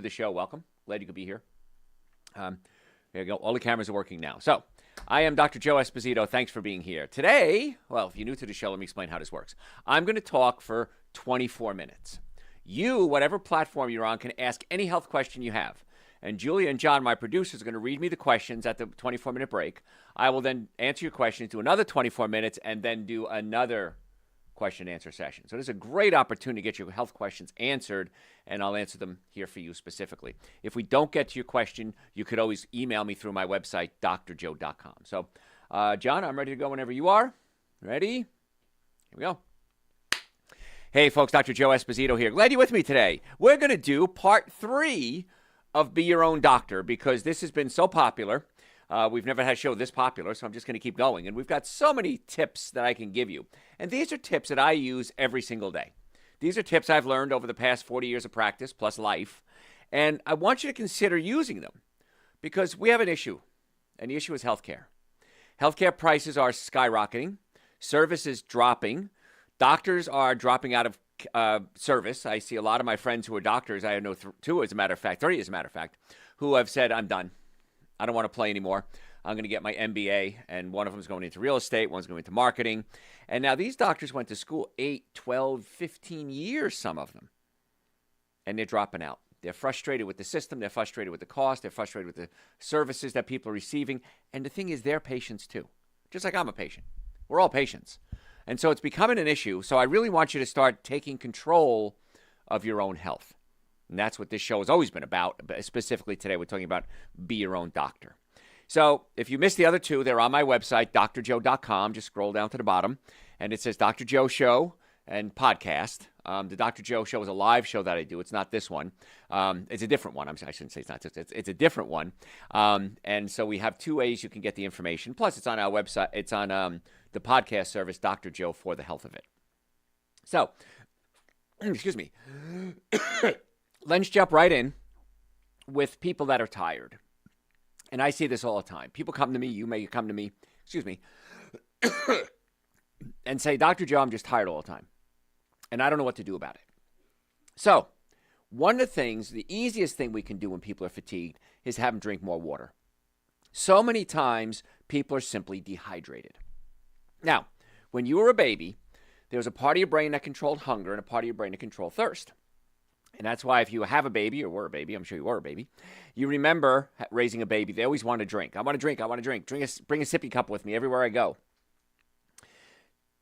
the show, welcome. Glad you could be here. There you go. All the cameras are working now. So, I am Dr. Joe Esposito. Thanks for being here. Today, well, if you're new to the show, let me explain how this works. I'm going to talk for 24 minutes. You, whatever platform you're on, can ask any health question you have. And Julia and John, my producers, are going to read me the questions at the 24-minute break. I will then answer your questions, do another 24 minutes, and then do another question and answer session. So this is a great opportunity to get your health questions answered, and I'll answer them here for you specifically. If we don't get to your question, you could always email me through my website, drjoe.com. So, John, I'm ready to go whenever you are. Ready? Here we go. Hey, folks, Dr. Joe Esposito here. Glad you're with me today. We're going to do part 3 of Be Your Own Doctor because this has been so popular. We've never had a show this popular, so I'm just going to keep going. And we've got so many tips that I can give you. And these are tips that I use every single day. These are tips I've learned over the past 40 years of practice plus life. And I want you to consider using them because we have an issue, and the issue is healthcare. Healthcare prices are skyrocketing. Services dropping. Doctors are dropping out of service. I see a lot of my friends who are doctors. I know 2 as a matter of fact, 3 as a matter of fact, who have said, I'm done. I don't want to play anymore. I'm going to get my MBA, and one of them is going into real estate, one's going into marketing. And now these doctors went to school 8, 12, 15 years, some of them, and they're dropping out. They're frustrated with the system. They're frustrated with the cost. They're frustrated with the services that people are receiving. And the thing is, they're patients too, just like I'm a patient. We're all patients. And so it's becoming an issue. So I really want you to start taking control of your own health. And that's what this show has always been about. Specifically today, we're talking about Be Your Own Doctor. So if you missed the other 2, they're on my website, drjoe.com. Just scroll down to the bottom. And it says Dr. Joe Show and podcast. The Dr. Joe Show is a live show that I do. It's not this one. It's a different one. I shouldn't say it's not this. It's a different one. And so we have 2 ways you can get the information. Plus, it's on our website. It's on the podcast service, Dr. Joe, for the health of it. So, excuse me. Let's jump right in with people that are tired. And I see this all the time. People come to me, you may come to me, excuse me, and say, Dr. Joe, I'm just tired all the time. And I don't know what to do about it. So, one of the things, the easiest thing we can do when people are fatigued is have them drink more water. So many times, people are simply dehydrated. Now, when you were a baby, there was a part of your brain that controlled hunger and a part of your brain that controlled thirst. And that's why if you have a baby or were a baby, I'm sure you were a baby, you remember raising a baby. They always want to drink. I want to drink. I want to drink. Bring a sippy cup with me everywhere I go.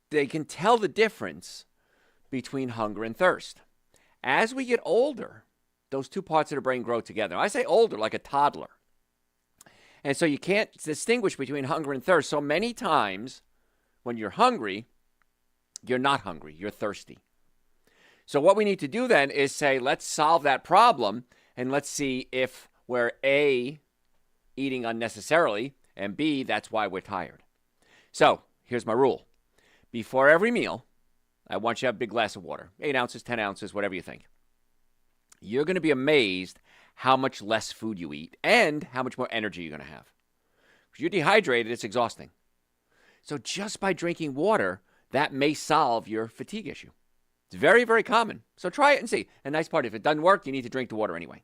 They can tell the difference between hunger and thirst. As we get older, those 2 parts of the brain grow together. I say older, like a toddler. And so you can't distinguish between hunger and thirst. So many times when you're hungry, you're not hungry. You're thirsty. So what we need to do then is say, let's solve that problem, and let's see if we're A, eating unnecessarily, and B, that's why we're tired. So here's my rule. Before every meal, I want you to have a big glass of water, 8 ounces, 10 ounces, whatever you think. You're going to be amazed how much less food you eat and how much more energy you're going to have. If you're dehydrated, it's exhausting. So just by drinking water, that may solve your fatigue issue. It's very, very common. So try it and see. A nice part, if it doesn't work, you need to drink the water anyway.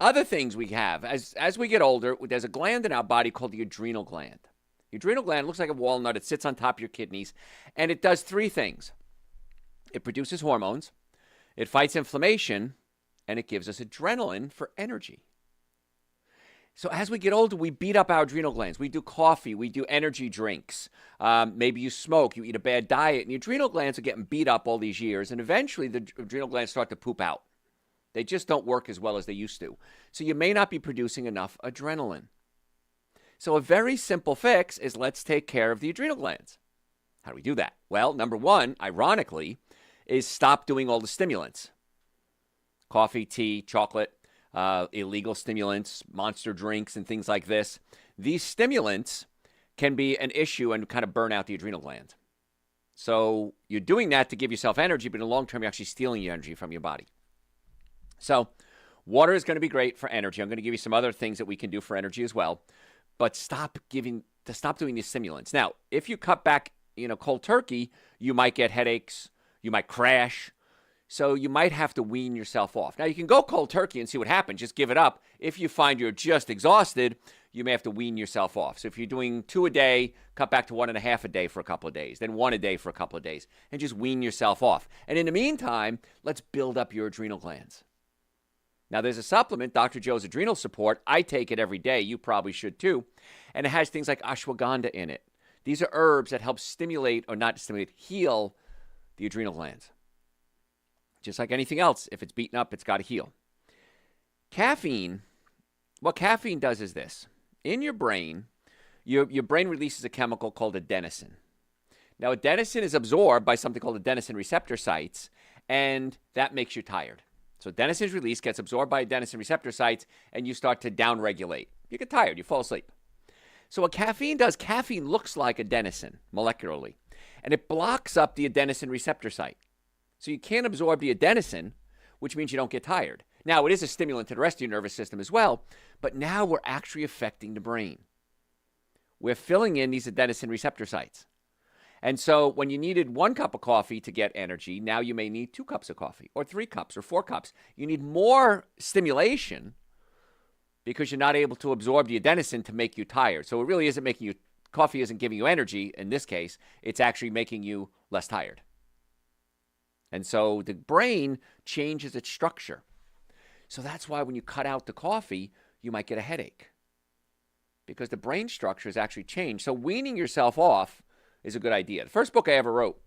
Other things we have, as we get older, there's a gland in our body called the adrenal gland. The adrenal gland looks like a walnut. It sits on top of your kidneys, and it does 3 things. It produces hormones, it fights inflammation, and it gives us adrenaline for energy. So as we get older, we beat up our adrenal glands. We do coffee. We do energy drinks. Maybe you smoke. You eat a bad diet. And the adrenal glands are getting beat up all these years. And eventually, the adrenal glands start to poop out. They just don't work as well as they used to. So you may not be producing enough adrenaline. So a very simple fix is let's take care of the adrenal glands. How do we do that? Well, number 1, ironically, is stop doing all the stimulants. Coffee, tea, chocolate. Illegal stimulants, monster drinks, and things like this. These stimulants can be an issue and kind of burn out the adrenal gland. So you're doing that to give yourself energy, but in the long term, you're actually stealing your energy from your body. So water is going to be great for energy. I'm going to give you some other things that we can do for energy as well. But stop doing these stimulants. Now, if you cut back, cold turkey, you might get headaches. You might crash. So you might have to wean yourself off. Now, you can go cold turkey and see what happens. Just give it up. If you find you're just exhausted, you may have to wean yourself off. So if you're doing 2 a day, cut back to 1.5 a day for a couple of days, then 1 a day for a couple of days, and just wean yourself off. And in the meantime, let's build up your adrenal glands. Now, there's a supplement, Dr. Joe's Adrenal Support. I take it every day. You probably should too. And it has things like ashwagandha in it. These are herbs that help stimulate, or not stimulate, heal the adrenal glands. Just like anything else, if it's beaten up, it's got to heal. Caffeine, what caffeine does is this. In your brain, your brain releases a chemical called adenosine. Now, adenosine is absorbed by something called adenosine receptor sites, and that makes you tired. So adenosine's released, gets absorbed by adenosine receptor sites, and you start to downregulate. You get tired, you fall asleep. So what caffeine does, caffeine looks like adenosine molecularly, and it blocks up the adenosine receptor site. So you can't absorb the adenosine, which means you don't get tired. Now, it is a stimulant to the rest of your nervous system as well, but now we're actually affecting the brain. We're filling in these adenosine receptor sites. And so when you needed 1 cup of coffee to get energy, now you may need 2 cups of coffee, or 3 cups, or 4 cups. You need more stimulation because you're not able to absorb the adenosine to make you tired. So it really isn't making you, coffee isn't giving you energy in this case, it's actually making you less tired. And so the brain changes its structure. So that's why when you cut out the coffee, you might get a headache, because the brain structure has actually changed. So weaning yourself off is a good idea. The first book I ever wrote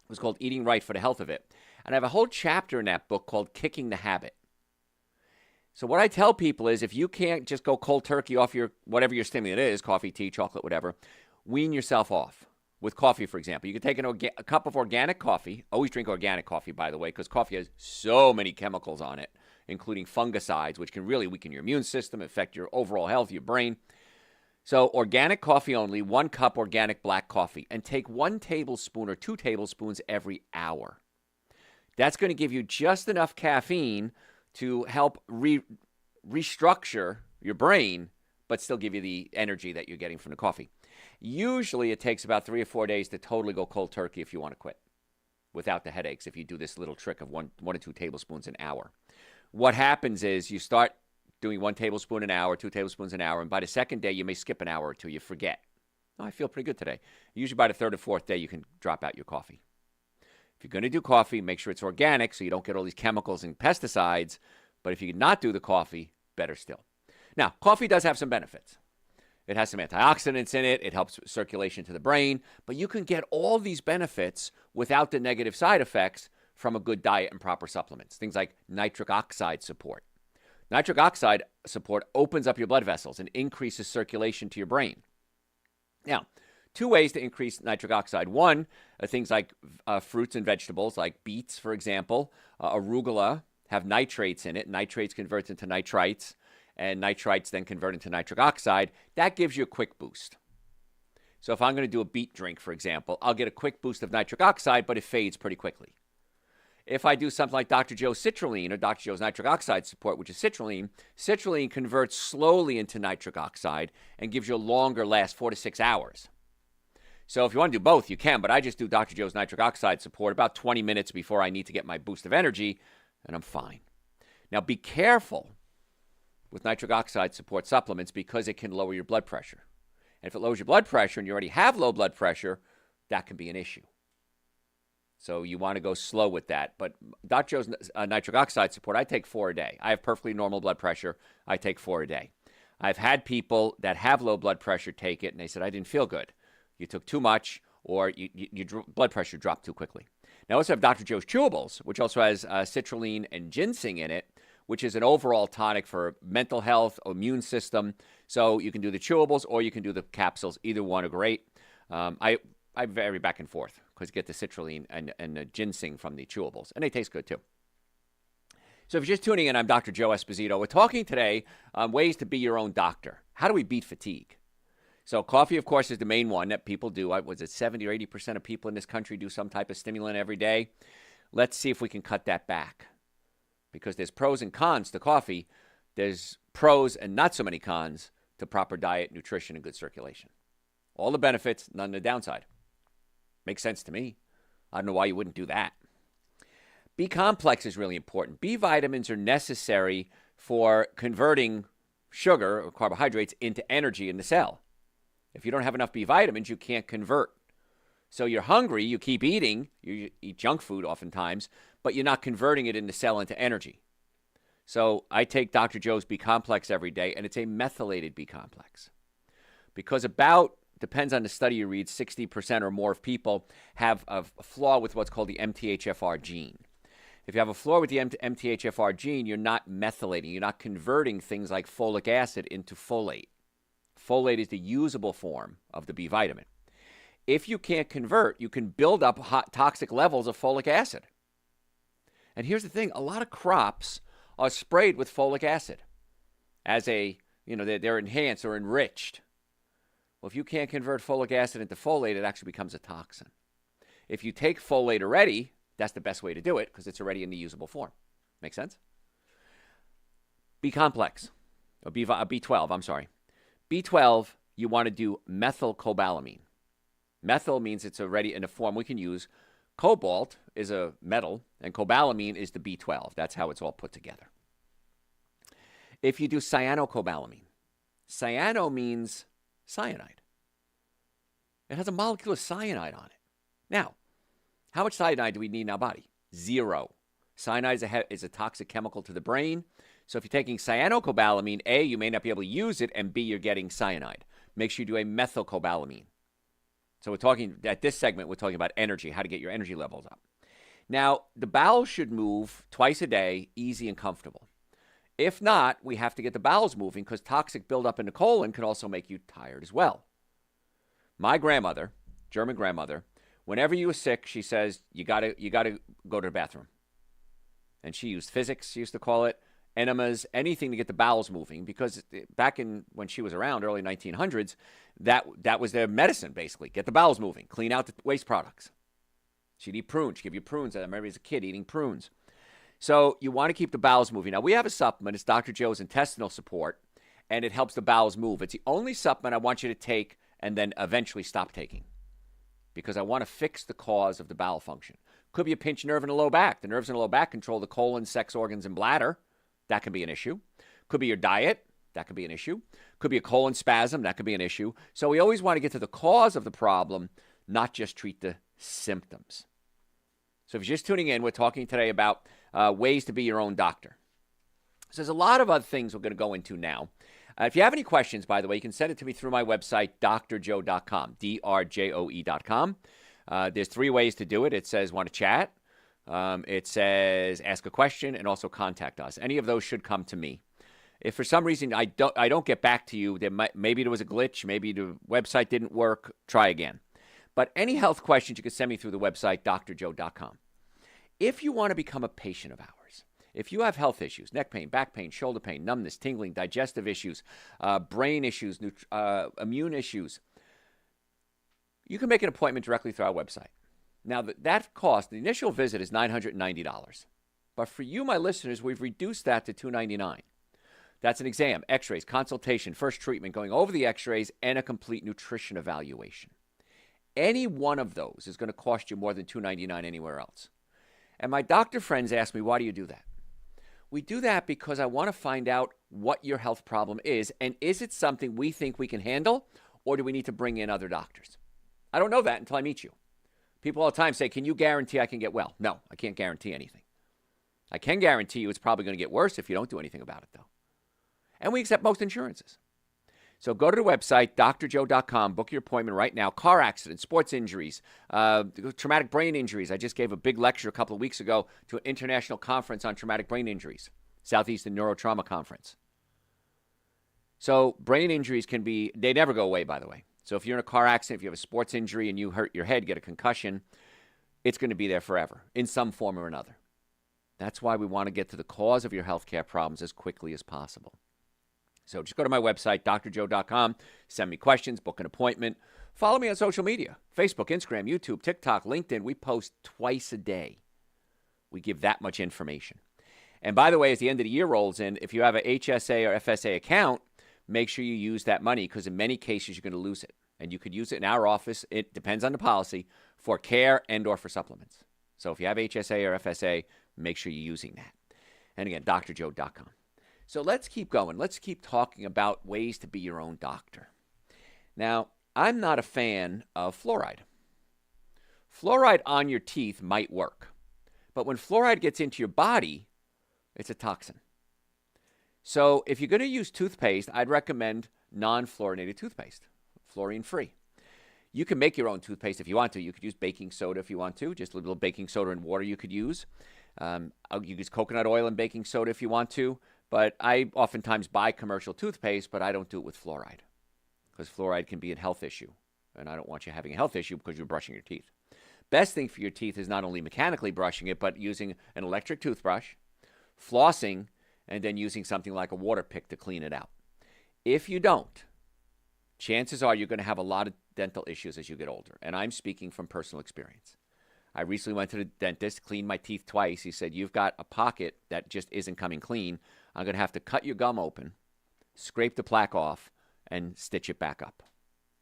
was called Eating Right for the Health of It. And I have a whole chapter in that book called Kicking the Habit. So what I tell people is, if you can't just go cold turkey off your whatever your stimulant is, coffee, tea, chocolate, whatever, wean yourself off. With coffee, for example, you can take a cup of organic coffee. Always drink organic coffee, by the way, because coffee has so many chemicals on it, including fungicides, which can really weaken your immune system, affect your overall health, your brain. So organic coffee only, 1 cup organic black coffee, and take 1 tablespoon or 2 tablespoons every hour. That's going to give you just enough caffeine to help restructure your brain, but still give you the energy that you're getting from the coffee. Usually it takes about 3 or 4 days to totally go cold turkey if you want to quit without the headaches, if you do this little trick of 1 or 2 tablespoons an hour. What happens is you start doing 1 tablespoon an hour, 2 tablespoons an hour, and by the second day you may skip an hour or 2. You forget. Oh, I feel pretty good today. Usually by the 3rd or 4th day you can drop out your coffee. If you're going to do coffee, make sure it's organic so you don't get all these chemicals and pesticides. But if you cannot do the coffee, better still. Now, coffee does have some benefits. It has some antioxidants in it. It helps circulation to the brain. But you can get all these benefits without the negative side effects from a good diet and proper supplements. Things like nitric oxide support. Nitric oxide support opens up your blood vessels and increases circulation to your brain. Now, 2 ways to increase nitric oxide. One, things like fruits and vegetables, like beets, for example. Arugula have nitrates in it. Nitrates convert into nitrites, and nitrites then convert into nitric oxide. That gives you a quick boost. So if I'm going to do a beet drink, for example, I'll get a quick boost of nitric oxide, but it fades pretty quickly. If I do something like Dr. Joe's citrulline or Dr. Joe's nitric oxide support, which is citrulline, citrulline converts slowly into nitric oxide and gives you a longer last 4 to 6 hours. So if you want to do both, you can, but I just do Dr. Joe's nitric oxide support about 20 minutes before I need to get my boost of energy, and I'm fine. Now, be careful with nitric oxide support supplements because it can lower your blood pressure. And if it lowers your blood pressure and you already have low blood pressure, that can be an issue. So you want to go slow with that. But Dr. Joe's nitric oxide support, I take 4 a day. I have perfectly normal blood pressure. I take 4 a day. I've had people that have low blood pressure take it, and they said, I didn't feel good. You took too much, or your blood pressure dropped too quickly. Now, I also have Dr. Joe's Chewables, which also has citrulline and ginseng in it, which is an overall tonic for mental health, immune system. So you can do the chewables or you can do the capsules. Either one are great. I vary back and forth because you get the citrulline and the ginseng from the chewables, and they taste good too. So if you're just tuning in, I'm Dr. Joe Esposito. We're talking today on ways to be your own doctor. How do we beat fatigue? So coffee, of course, is the main one that people do. Was it 70 or 80% of people in this country do some type of stimulant every day? Let's see if we can cut that back. Because there's pros and cons to coffee. There's pros and not so many cons to proper diet, nutrition, and good circulation. All the benefits, none of the downside. Makes sense to me. I don't know why you wouldn't do that. B complex is really important. B vitamins are necessary for converting sugar or carbohydrates into energy in the cell. If you don't have enough B vitamins, you can't convert. So you're hungry, you keep eating, you eat junk food oftentimes, but you're not converting it in the cell into energy. So I take Dr. Joe's B complex every day, and it's a methylated B complex. Because depends on the study you read, 60% or more of people have a flaw with what's called the MTHFR gene. If you have a flaw with the MTHFR gene, you're not methylating. You're not converting things like folic acid into folate. Folate is the usable form of the B vitamin. If you can't convert, you can build up toxic levels of folic acid. And here's the thing. A lot of crops are sprayed with folic acid as they're enhanced or enriched. Well, if you can't convert folic acid into folate, it actually becomes a toxin. If you take folate already, that's the best way to do it because it's already in the usable form. Make sense? B complex, or B12, I'm sorry. B12, you want to do methylcobalamin. Methyl means it's already in a form we can use. Cobalt is a metal, and cobalamin is the B12. That's how it's all put together. If you do cyanocobalamin, cyano means cyanide. It has a molecule of cyanide on it. Now, how much cyanide do we need in our body? 0. Cyanide is a toxic chemical to the brain. So if you're taking cyanocobalamin, A, you may not be able to use it, and B, you're getting cyanide. Make sure you do a methylcobalamin. So at this segment, we're talking about energy, how to get your energy levels up. Now, the bowels should move twice a day, easy and comfortable. If not, we have to get the bowels moving because toxic buildup in the colon can also make you tired as well. My grandmother, German grandmother, whenever you were sick, she says, you gotta go to the bathroom. And she used physics, she used to call it, enemas, anything to get the bowels moving, because back when she was around, early 1900s, that was their medicine, basically. Get the bowels moving, clean out the waste products. She'd eat prunes. She'd give you prunes. I remember as a kid eating prunes. So you want to keep the bowels moving. Now, we have a supplement. It's Dr. Joe's Intestinal Support, and it helps the bowels move. It's the only supplement I want you to take and then eventually stop taking because I want to fix the cause of the bowel function. Could be a pinched nerve in the low back. The nerves in the low back control the colon, sex organs, and bladder. That can be an issue. Could be your diet. That could be an issue. Could be a colon spasm. That could be an issue. So we always want to get to the cause of the problem, not just treat the symptoms. So if you're just tuning in, we're talking today about ways to be your own doctor. So there's a lot of other things we're going to go into now. If you have any questions, by the way, you can send it to me through my website, drjoe.com, drjoe.com. There's 3 ways to do it. It says want to chat. It says ask a question and also contact us. Any of those should come to me. If for some reason I don't get back to you, maybe there was a glitch, maybe the website didn't work, try again. But any health questions, you can send me through the website, drjoe.com. If you want to become a patient of ours, if you have health issues, neck pain, back pain, shoulder pain, numbness, tingling, digestive issues, brain issues, immune issues, you can make an appointment directly through our website. Now, that cost, the initial visit is $990. But for you, my listeners, we've reduced that to $299. That's an exam, x-rays, consultation, first treatment, going over the x-rays, and a complete nutrition evaluation. Any one of those is going to cost you more than $299 anywhere else. And my doctor friends ask me, why do you do that? We do that because I want to find out what your health problem is, and is it something we think we can handle, or do we need to bring in other doctors? I don't know that until I meet you. People all the time say, can you guarantee I can get well? No, I can't guarantee anything. I can guarantee you it's probably going to get worse if you don't do anything about it, though. And we accept most insurances. So go to the website, drjoe.com, book your appointment right now. Car accidents, sports injuries, traumatic brain injuries. I just gave a big lecture a couple of weeks ago to an international conference on traumatic brain injuries, Southeastern Neurotrauma Conference. So brain injuries they never go away, by the way. So if you're in a car accident, if you have a sports injury and you hurt your head, get a concussion, it's going to be there forever in some form or another. That's why we want to get to the cause of your healthcare problems as quickly as possible. So just go to my website, drjoe.com, send me questions, book an appointment. Follow me on social media, Facebook, Instagram, YouTube, TikTok, LinkedIn. We post twice a day. We give that much information. And by the way, as the end of the year rolls in, if you have a HSA or FSA account, make sure you use that money because in many cases you're going to lose it. And you could use it in our office, it depends on the policy, for care and or for supplements. So if you have HSA or FSA, Make sure you're using that. And again, drjoe.com. So let's keep going. Let's keep talking about ways to be your own doctor. Now, I'm not a fan of fluoride. Fluoride on your teeth might work, but when fluoride gets into your body, it's a toxin. So if you're going to use toothpaste, I'd recommend non-fluorinated toothpaste, fluorine-free. You can make your own toothpaste if you want to. You could use baking soda if you want to, just a little baking soda and water you could use. You could use coconut oil and baking soda if you want to, but I oftentimes buy commercial toothpaste, but I don't do it with fluoride because fluoride can be a health issue, and I don't want you having a health issue because you're brushing your teeth. Best thing for your teeth is not only mechanically brushing it, but using an electric toothbrush, flossing, and then using something like a water pick to clean it out. If you don't, chances are you're going to have a lot of dental issues as you get older, and I'm speaking from personal experience. I recently went to the dentist, cleaned my teeth twice. He said, you've got a pocket that just isn't coming clean. I'm going to have to cut your gum open, scrape the plaque off, and stitch it back up.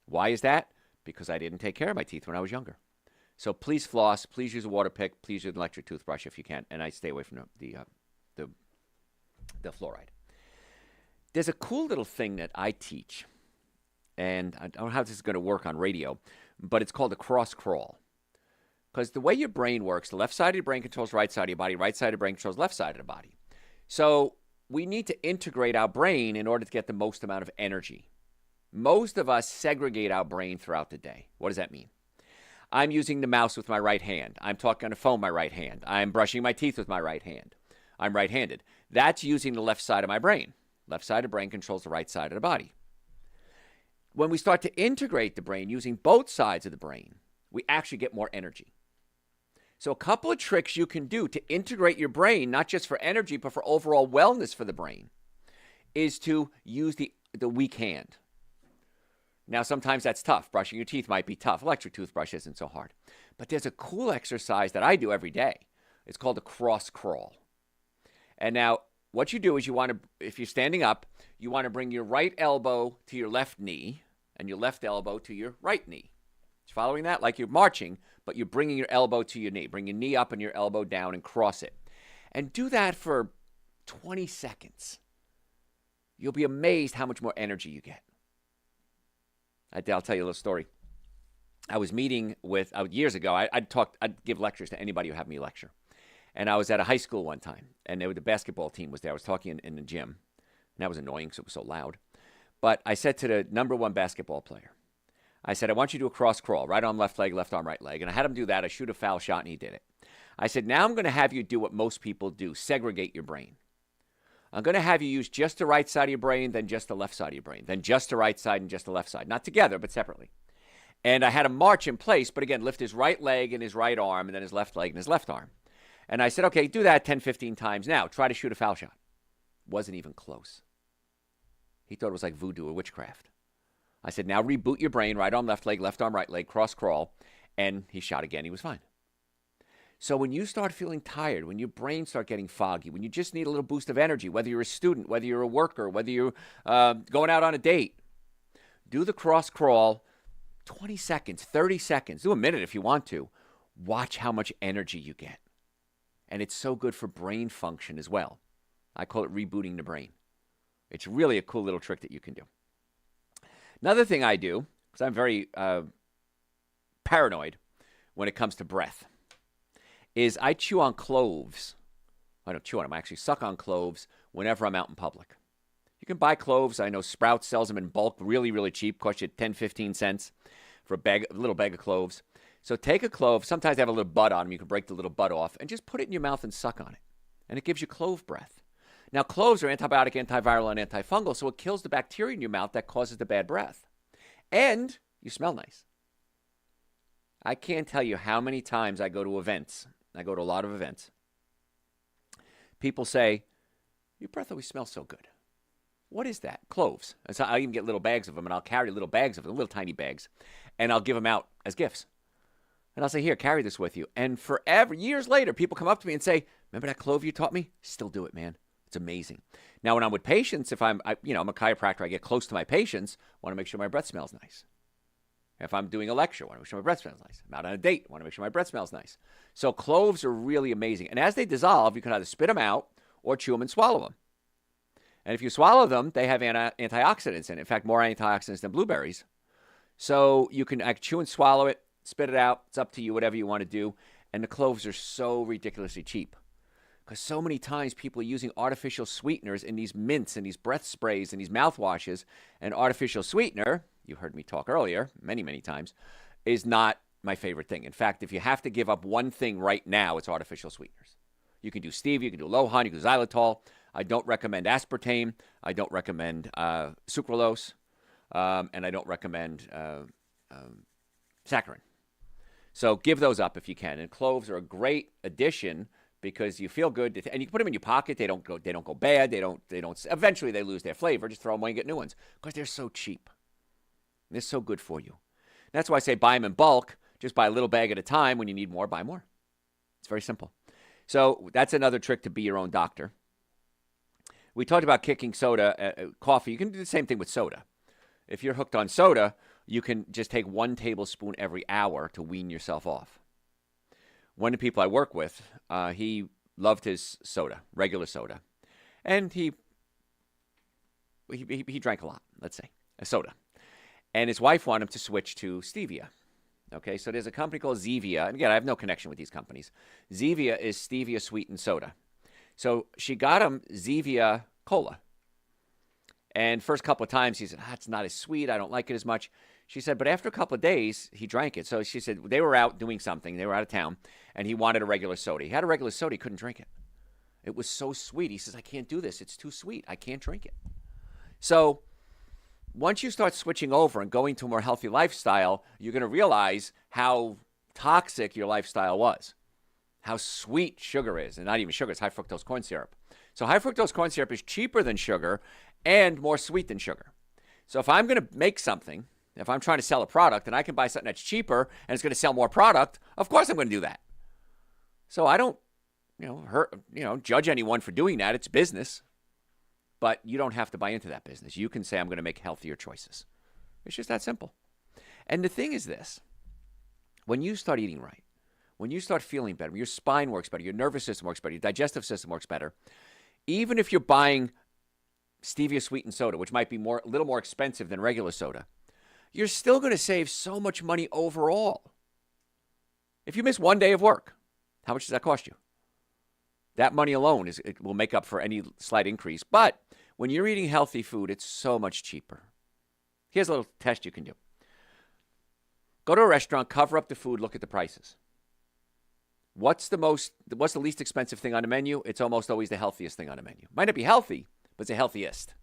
Why is that? Because I didn't take care of my teeth when I was younger. So please floss, please use a water pick, please use an electric toothbrush if you can, and I stay away from the fluoride. There's a cool little thing that I teach, and I don't know how this is going to work on radio, but it's called a cross crawl. Because the way your brain works, the left side of your brain controls the right side of your body, right side of the brain controls the left side of the body. So we need to integrate our brain in order to get the most amount of energy. Most of us segregate our brain throughout the day. What does that mean? I'm using the mouse with my right hand. I'm talking on the phone with my right hand. I'm brushing my teeth with my right hand. I'm right-handed. That's using the left side of my brain. Left side of the brain controls the right side of the body. When we start to integrate the brain using both sides of the brain, we actually get more energy. So a couple of tricks you can do to integrate your brain, not just for energy, but for overall wellness for the brain, is to use the weak hand. Now, sometimes that's tough. Brushing your teeth might be tough. Electric toothbrush isn't so hard. But there's a cool exercise that I do every day. It's called a cross crawl. And now, what you do is you want to, if you're standing up, you want to bring your right elbow to your left knee and your left elbow to your right knee. Following that, like you're marching, but you're bringing your elbow to your knee. Bring your knee up and your elbow down and cross it. And do that for 20 seconds. You'll be amazed how much more energy you get. I'll tell you a little story. I was meeting with, years ago, I'd give lectures to anybody who had me lecture. And I was at a high school one time, and the basketball team was there. I was talking in the gym, and that was annoying because it was so loud. But I said to the number one basketball player, I said, I want you to do a cross crawl, right arm, left leg, left arm, right leg. And I had him do that. I shoot a foul shot, and he did it. I said, now I'm going to have you do what most people do, segregate your brain. I'm going to have you use just the right side of your brain, then just the left side of your brain, then just the right side and just the left side. Not together, but separately. And I had him march in place, but again, lift his right leg and his right arm, and then his left leg and his left arm. And I said, okay, do that 10, 15 times now. Try to shoot a foul shot. Wasn't even close. He thought it was like voodoo or witchcraft. I said, now reboot your brain, right arm, left leg, left arm, right leg, cross crawl. And he shot again. He was fine. So when you start feeling tired, when your brain starts getting foggy, when you just need a little boost of energy, whether you're a student, whether you're a worker, whether you're going out on a date, do the cross crawl 20 seconds, 30 seconds. Do a minute if you want to. Watch how much energy you get. And it's so good for brain function as well. I call it rebooting the brain. It's really a cool little trick that you can do. Another thing I do, because I'm very paranoid when it comes to breath, is I chew on cloves. I don't chew on them. I actually suck on cloves whenever I'm out in public. You can buy cloves. I know Sprouts sells them in bulk, really, really cheap. Cost you 10, 15 cents for a little bag of cloves. So take a clove. Sometimes they have a little bud on them. You can break the little bud off and just put it in your mouth and suck on it. And it gives you clove breath. Now, cloves are antibiotic, antiviral, and antifungal, so it kills the bacteria in your mouth that causes the bad breath. And you smell nice. I can't tell you how many times I go to events. I go to a lot of events. People say, your breath always smells so good. What is that? Cloves. And so I even get little bags of them, and I'll carry little bags of them, little tiny bags, and I'll give them out as gifts. And I'll say, here, carry this with you. And forever, years later, people come up to me and say, remember that clove you taught me? Still do it, man. It's amazing. Now, when I'm with patients, if I'm a chiropractor, I get close to my patients, want to make sure my breath smells nice. If I'm doing a lecture, I want to make sure my breath smells nice. I'm out on a date, I want to make sure my breath smells nice. So cloves are really amazing. And as they dissolve, you can either spit them out or chew them and swallow them. And if you swallow them, they have antioxidants in it. In fact, more antioxidants than blueberries. So you can chew and swallow it, spit it out. It's up to you, whatever you want to do. And the cloves are so ridiculously cheap. Because so many times people are using artificial sweeteners in these mints and these breath sprays and these mouthwashes. And artificial sweetener, you heard me talk earlier many, many times, is not my favorite thing. In fact, if you have to give up one thing right now, it's artificial sweeteners. You can do stevia, you can do Lohan, you can do xylitol. I don't recommend aspartame. I don't recommend sucralose. And I don't recommend saccharin. So give those up if you can. And cloves are a great addition because you feel good, and you can put them in your pocket. They don't go bad. They don't. Eventually, they lose their flavor. Just throw them away and get new ones because they're so cheap. They're so good for you. That's why I say buy them in bulk. Just buy a little bag at a time. When you need more, buy more. It's very simple. So that's another trick to be your own doctor. We talked about kicking soda, coffee. You can do the same thing with soda. If you're hooked on soda, you can just take 1 tablespoon every hour to wean yourself off. One of the people I work with, he loved his soda, regular soda. And he drank a lot, let's say, a soda. And his wife wanted him to switch to stevia. Okay, so there's a company called Zevia. And again, I have no connection with these companies. Zevia is stevia sweetened soda. So she got him Zevia Cola. And first couple of times he said, it's not as sweet. I don't like it as much. She said, but after a couple of days, he drank it. So she said they were out doing something. They were out of town, and he wanted a regular soda. He had a regular soda. He couldn't drink it. It was so sweet. He says, I can't do this. It's too sweet. I can't drink it. So once you start switching over and going to a more healthy lifestyle, you're going to realize how toxic your lifestyle was, how sweet sugar is. And not even sugar, it's high fructose corn syrup. So high fructose corn syrup is cheaper than sugar and more sweet than sugar. So if I'm going to make something, if I'm trying to sell a product and I can buy something that's cheaper and it's going to sell more product, of course I'm going to do that. So I don't, judge anyone for doing that. It's business. But you don't have to buy into that business. You can say, I'm going to make healthier choices. It's just that simple. And the thing is this. When you start eating right, when you start feeling better, your spine works better, your nervous system works better, your digestive system works better, even if you're buying stevia sweetened soda, which might be a little more expensive than regular soda, you're still going to save so much money overall. If you miss one day of work, how much does that cost you? That money alone it will make up for any slight increase. But when you're eating healthy food, it's so much cheaper. Here's a little test you can do. Go to a restaurant, cover up the food, look at the prices. What's the least expensive thing on the menu? It's almost always the healthiest thing on the menu. Might not be healthy, but it's the healthiest.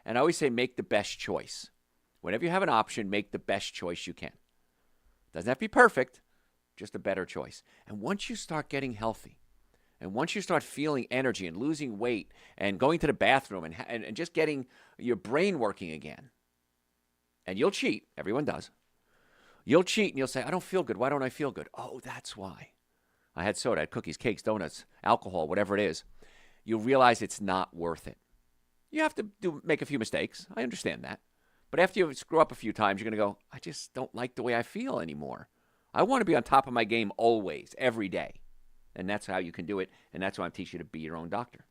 And I always say make the best choice. Whenever you have an option, make the best choice you can. Doesn't have to be perfect, just a better choice. And once you start getting healthy, and once you start feeling energy and losing weight and going to the bathroom and just getting your brain working again, and you'll cheat, everyone does. You'll cheat and you'll say, I don't feel good. Why don't I feel good? Oh, that's why. I had soda, I had cookies, cakes, donuts, alcohol, whatever it is. You'll realize it's not worth it. You have to make a few mistakes. I understand that. But after you screw up a few times, you're going to go, I just don't like the way I feel anymore. I want to be on top of my game always, every day. And that's how you can do it. And that's why I'm teaching you to be your own doctor.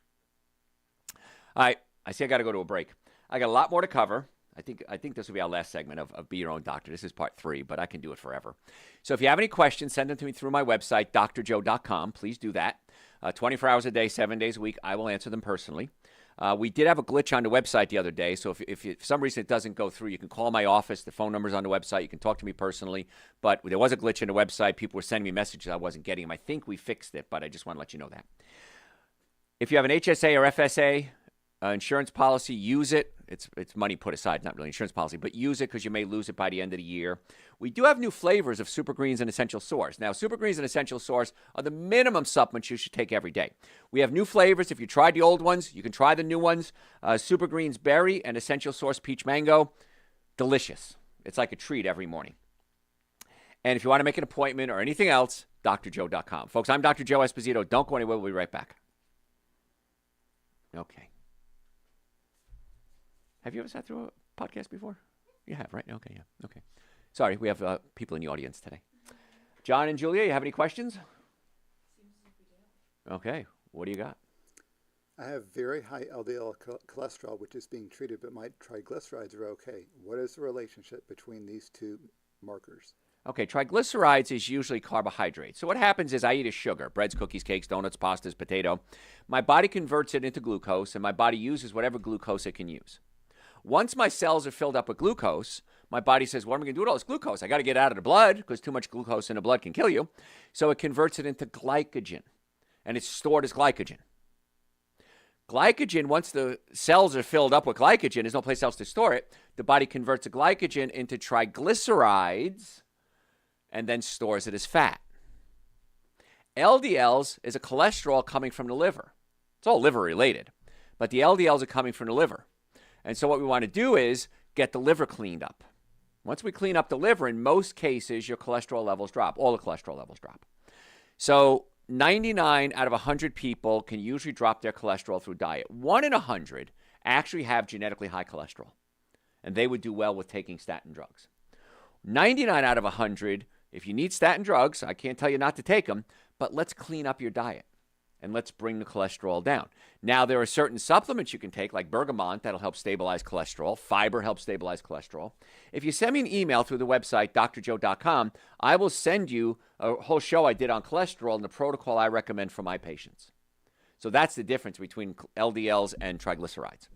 All right. I see I got to go to a break. I got a lot more to cover. I think this will be our last segment of Be Your Own Doctor. This is part 3, but I can do it forever. So if you have any questions, send them to me through my website, drjoe.com. Please do that. 24 hours a day, 7 days a week. I will answer them personally. We did have a glitch on the website the other day, so if for some reason it doesn't go through, you can call my office. The phone number's on the website. You can talk to me personally. But there was a glitch in the website. People were sending me messages. I wasn't getting them. I think we fixed it, but I just want to let you know that. If you have an HSA or FSA insurance policy, use it. It's money put aside, not really insurance policy, but use it because you may lose it by the end of the year. We do have new flavors of Super Greens and Essential Source. Now, Super Greens and Essential Source are the minimum supplements you should take every day. We have new flavors. If you tried the old ones, you can try the new ones. Super Greens Berry and Essential Source Peach Mango, delicious. It's like a treat every morning. And if you want to make an appointment or anything else, drjoe.com. Folks, I'm Dr. Joe Esposito. Don't go anywhere. We'll be right back. Okay. Have you ever sat through a podcast before? You have, right? Okay, yeah. Okay. Sorry, we have people in the audience today. John and Julia, you have any questions? Okay, what do you got? I have very high LDL cholesterol, which is being treated, but my triglycerides are okay. What is the relationship between these two markers? Okay, triglycerides is usually carbohydrates. So what happens is I eat a sugar, breads, cookies, cakes, donuts, pastas, potato. My body converts it into glucose, and my body uses whatever glucose it can use. Once my cells are filled up with glucose, my body says, what am I going to do with all this glucose? I got to get it out of the blood because too much glucose in the blood can kill you. So it converts it into glycogen, and it's stored as glycogen. Glycogen, once the cells are filled up with glycogen, there's no place else to store it. The body converts the glycogen into triglycerides and then stores it as fat. LDLs is a cholesterol coming from the liver. It's all liver related, but the LDLs are coming from the liver. And so what we want to do is get the liver cleaned up. Once we clean up the liver, in most cases, your cholesterol levels drop. All the cholesterol levels drop. So 99 out of 100 people can usually drop their cholesterol through diet. 1 in 100 actually have genetically high cholesterol, and they would do well with taking statin drugs. 99 out of 100, if you need statin drugs, I can't tell you not to take them, but let's clean up your diet, and let's bring the cholesterol down. Now, there are certain supplements you can take, like bergamot, that'll help stabilize cholesterol. Fiber helps stabilize cholesterol. If you send me an email through the website, drjoe.com, I will send you a whole show I did on cholesterol and the protocol I recommend for my patients. So that's the difference between LDLs and triglycerides.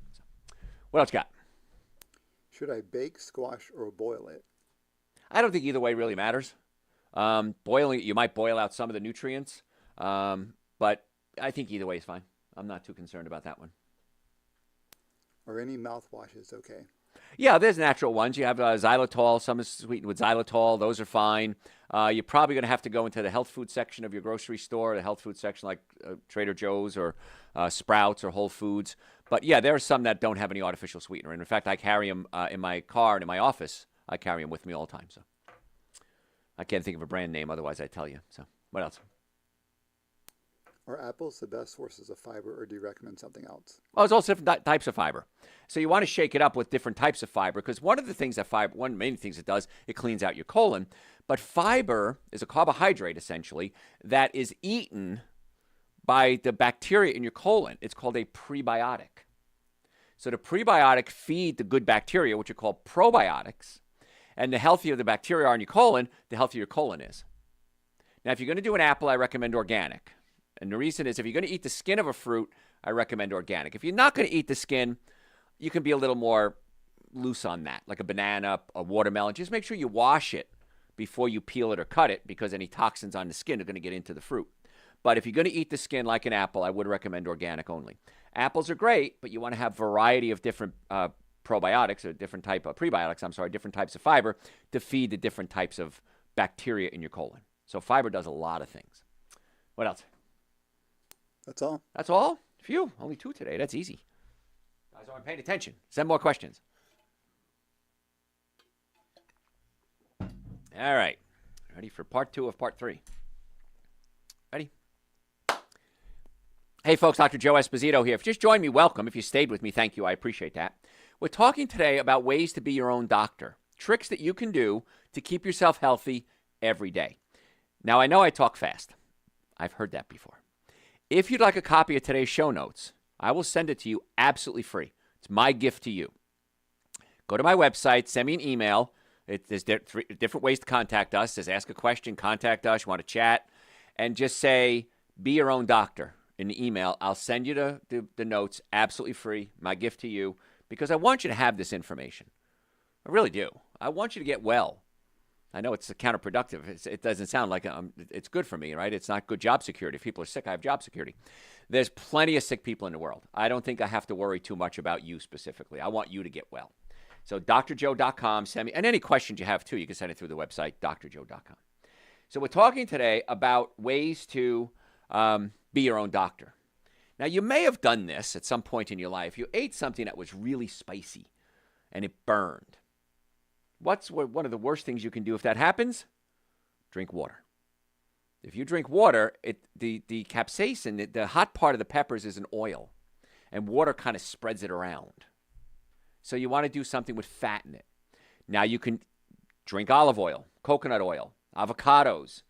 What else you got? Should I bake, squash, or boil it? I don't think either way really matters. Boiling, you might boil out some of the nutrients, but I think either way is fine. I'm not too concerned about that one. Are any mouthwashes okay? Yeah, there's natural ones. You have xylitol. Some is sweetened with xylitol. Those are fine. You're probably going to have to go into the health food section of your grocery store, the health food section like Trader Joe's or Sprouts or Whole Foods. But yeah, there are some that don't have any artificial sweetener. And in fact, I carry them in my car and in my office. I carry them with me all the time. So I can't think of a brand name. Otherwise, I'd tell you. So what else? Are apples the best sources of fiber, or do you recommend something else? Well, there's also different types of fiber. So you want to shake it up with different types of fiber because one of the things that one of the main things it does, it cleans out your colon. But fiber is a carbohydrate, essentially, that is eaten by the bacteria in your colon. It's called a prebiotic. So the prebiotic feed the good bacteria, which are called probiotics. And the healthier the bacteria are in your colon, the healthier your colon is. Now, if you're going to do an apple, I recommend organic. And the reason is if you're going to eat the skin of a fruit, I recommend organic. If you're not going to eat the skin, you can be a little more loose on that, like a banana, a watermelon. Just make sure you wash it before you peel it or cut it because any toxins on the skin are going to get into the fruit. But if you're going to eat the skin like an apple, I would recommend organic only. Apples are great, but you want to have variety of different probiotics or different type of prebiotics, different types of fiber to feed the different types of bacteria in your colon. So fiber does a lot of things. What else? That's all. That's all? Phew, only 2 today. That's easy. Guys aren't paying attention. Send more questions. All right. Ready for part 2 of part 3? Ready? Hey, folks, Dr. Joe Esposito here. If you just joined me, welcome. If you stayed with me, thank you. I appreciate that. We're talking today about ways to be your own doctor, tricks that you can do to keep yourself healthy every day. Now, I know I talk fast. I've heard that before. If you'd like a copy of today's show notes, I will send it to you absolutely free. It's my gift to you. Go to my website, send me an email. There's 3 different ways to contact us. There's ask a question, contact us, you want to chat, and just say, be your own doctor in the email. I'll send you the notes absolutely free, my gift to you, because I want you to have this information. I really do. I want you to get well. I know it's counterproductive. It doesn't sound like it's good for me, right? It's not good job security. If people are sick, I have job security. There's plenty of sick people in the world. I don't think I have to worry too much about you specifically. I want you to get well. So drjoe.com, send me, and any questions you have too, you can send it through the website, drjoe.com. So we're talking today about ways to be your own doctor. Now, you may have done this at some point in your life. You ate something that was really spicy and it burned. What's one of the worst things you can do if that happens? Drink water. If you drink water, the capsaicin, the hot part of the peppers is an oil, and water kind of spreads it around. So you want to do something with fat in it. Now, you can Drink olive oil, coconut oil, avocados,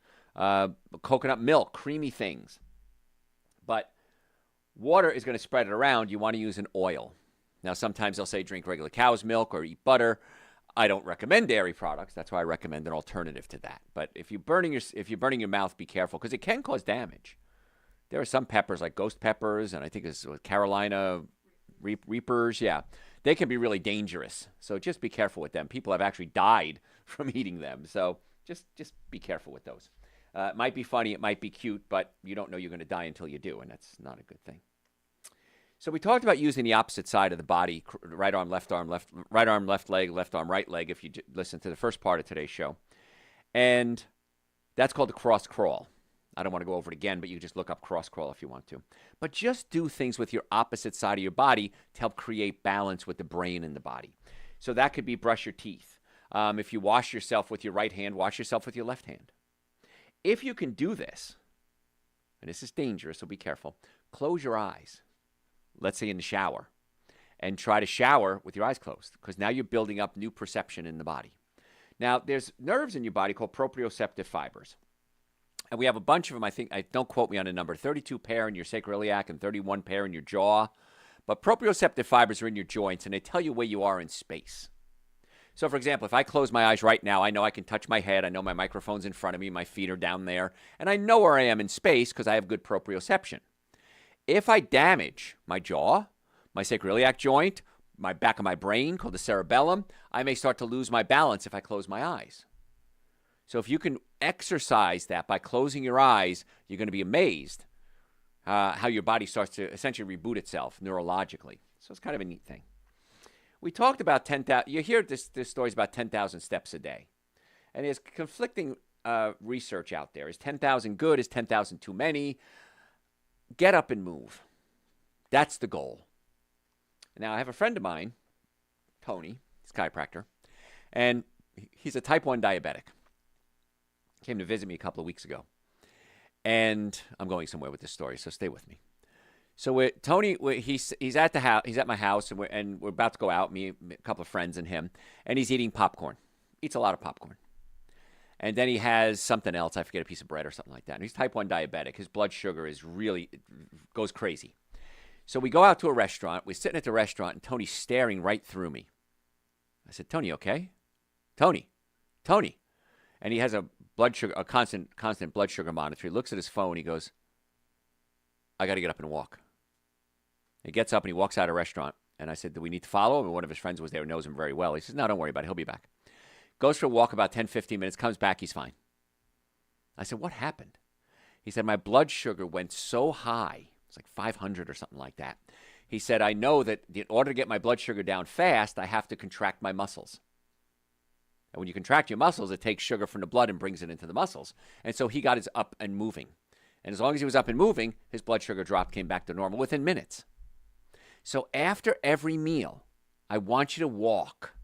coconut milk, creamy things. But water is going to spread it around. You want to use an oil. Now, sometimes they'll say drink regular cow's milk or eat butter. I don't recommend dairy products. That's why I recommend an alternative to that. But if you're burning your mouth, be careful because it can cause damage. There are some peppers like ghost peppers, and I think it's Carolina Reapers. Yeah, they can be really dangerous. So just be careful with them. People have actually died from eating them. So just be careful with those. It might be funny, it might be cute, but you don't know you're going to die until you do, and that's not a good thing. So we talked about using the opposite side of the body, right arm, left leg, left arm, right leg, if you listen to the first part of today's show. And that's called the cross crawl. I don't want to go over it again, but you just look up cross crawl if you want to. But just do things with your opposite side of your body to help create balance with the brain and the body. So that could be brush your teeth. If you wash yourself with your right hand, wash yourself with your left hand. If you can do this, and this is dangerous, so be careful, close your eyes. Let's say in the shower, and try to shower with your eyes closed, because now you're building up new perception in the body. Now, there's nerves in your body called proprioceptive fibers. And we have a bunch of them, don't quote me on the number, 32 pair in your sacroiliac and 31 pair in your jaw. But proprioceptive fibers are in your joints, and they tell you where you are in space. So, for example, if I close my eyes right now, I know I can touch my head. I know my microphone's in front of me. My feet are down there. And I know where I am in space because I have good proprioception. If I damage my jaw, my sacroiliac joint, my back of my brain called the cerebellum, I may start to lose my balance if I close my eyes. So if you can exercise that by closing your eyes, you're going to be amazed how your body starts to essentially reboot itself neurologically. So it's kind of a neat thing. We talked about 10,000. You hear this stories about 10,000 steps a day. And there's conflicting research out there. Is 10,000 good? Is 10,000 too many? Get up and move. That's the goal. Now, I have a friend of mine, Tony, he's a chiropractor, and he's a type 1 diabetic. Came to visit me a couple of weeks ago. And I'm going somewhere with this story, so stay with me. So Tony, he's at the house. He's at my house, and we're about to go out. Me, a couple of friends, and him. And he's eating popcorn. Eats a lot of popcorn. And then he has something else. I forget, a piece of bread or something like that. And he's type 1 diabetic. His blood sugar goes crazy. So we go out to a restaurant. We're sitting at the restaurant, and Tony's staring right through me. I said, "Tony, okay? Tony. And he has a constant blood sugar monitor. He looks at his phone. He goes, "I got to get up and walk." He gets up and he walks out of the restaurant. And I said, "Do we need to follow him?" And one of his friends was there, knows him very well. He says, "No, don't worry about it. He'll be back." Goes for a walk about 10, 15 minutes, comes back, he's fine. I said, "What happened?" He said, "My blood sugar went so high. It's like 500 or something like that." He said, "I know that in order to get my blood sugar down fast, I have to contract my muscles. And when you contract your muscles, it takes sugar from the blood and brings it into the muscles." And so he got his up and moving. And as long as he was up and moving, his blood sugar drop came back to normal within minutes. So after every meal, I want you to walk.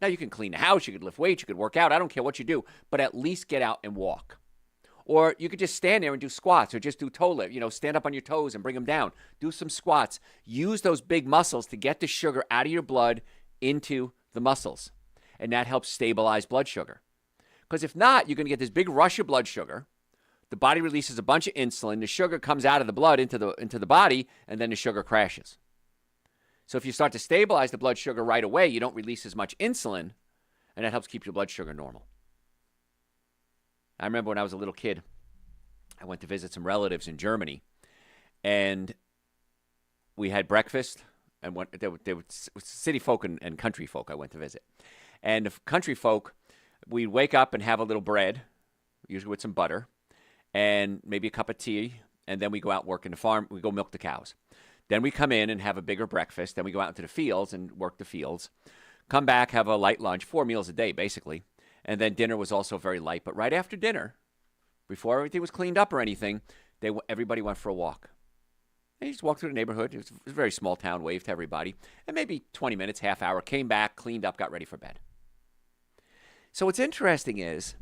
Now, you can clean the house, you could lift weights, you could work out. I don't care what you do, but at least get out and walk. Or you could just stand there and do squats or just do toe lift. Stand up on your toes and bring them down. Do some squats. Use those big muscles to get the sugar out of your blood into the muscles. And that helps stabilize blood sugar. Because if not, you're going to get this big rush of blood sugar. The body releases a bunch of insulin. The sugar comes out of the blood into the body, and then the sugar crashes. So if you start to stabilize the blood sugar right away, you don't release as much insulin, and that helps keep your blood sugar normal. I remember when I was a little kid, I went to visit some relatives in Germany, and we had breakfast, and they were city folk and country folk I went to visit. And the country folk, we'd wake up and have a little bread, usually with some butter, and maybe a cup of tea, and then we go out and work in the farm. We go milk the cows. Then we come in and have a bigger breakfast. Then we go out into the fields and work the fields. Come back, have a light lunch, 4 meals a day, basically. And then dinner was also very light. But right after dinner, before everything was cleaned up or anything, everybody went for a walk. They just walked through the neighborhood. It was a very small town, waved to everybody. And maybe 20 minutes, half hour, came back, cleaned up, got ready for bed. So what's interesting is